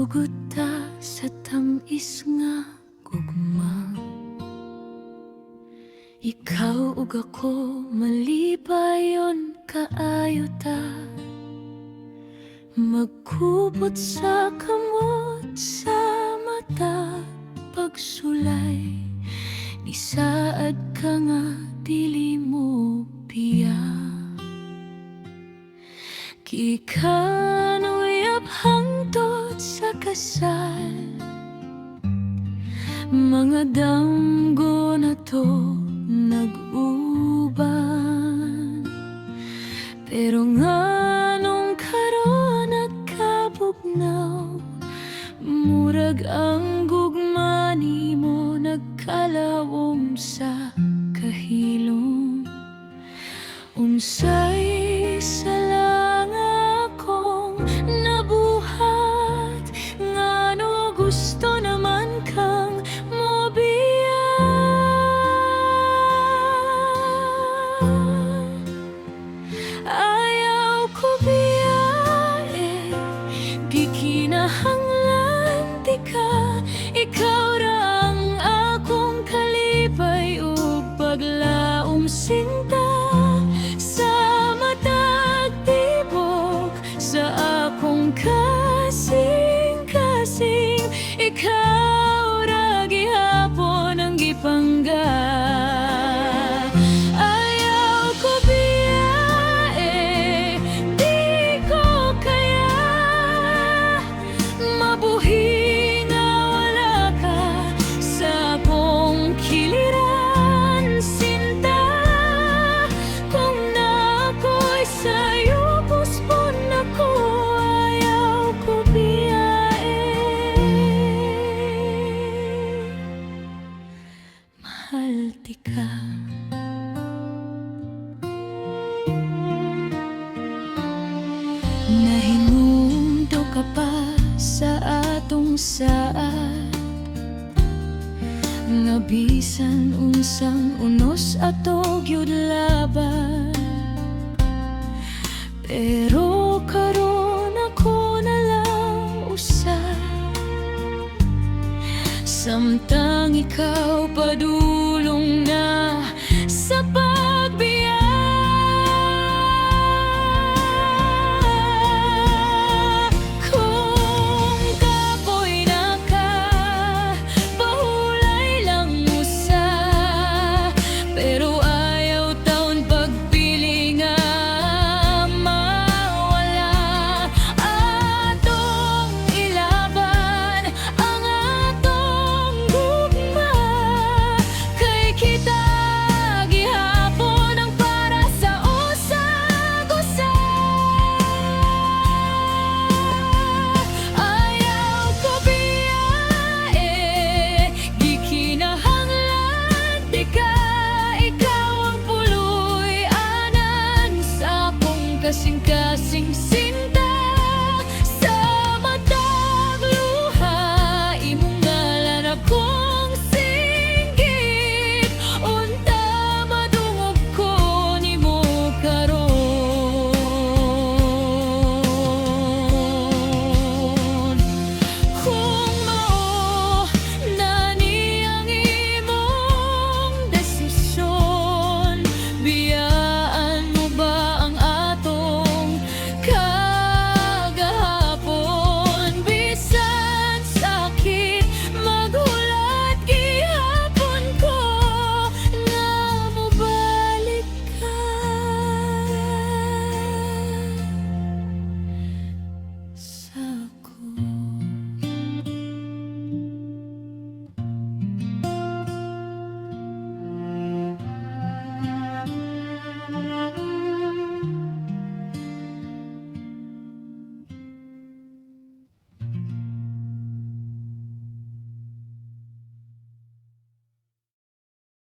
Sugod ta sa tamis nga gugma. Ikaw ug ako malipayon kaayo ta. Magkubot sa kamot sa mata. Pagsulay ni saad ka nga dili mo piya. Gikan uyab hangtod sa kasal. Mga damgo na to nag-uban, pero nganong karon nagkabugnaw. Murag ang gugma nimo nagkalawom sa kahilom. Unsay sala nga akong nabuhat, ngano gusto naman kang mobiyan. Ayaw ko biyahe, di kinahanglan di ka. Ikaw ra ang akong kalipay ug paglaom sinta. Sa matag tibok sa akong kasing-kasing, ikaw ra gihapon ang gipangga. Ayaw ko biyahe, di ko kaya mabuhi nga wala ka sa akong kiliran, sinta. Kung na ako'y sa'yo, puspon ako. Ayaw ko biyahe, mahal di ka. Nahinungdo ka pa sa atong saad, nga bisan unsang unos ato gyud laban. Pero karon ako na lang usab, samtang ikaw padulong na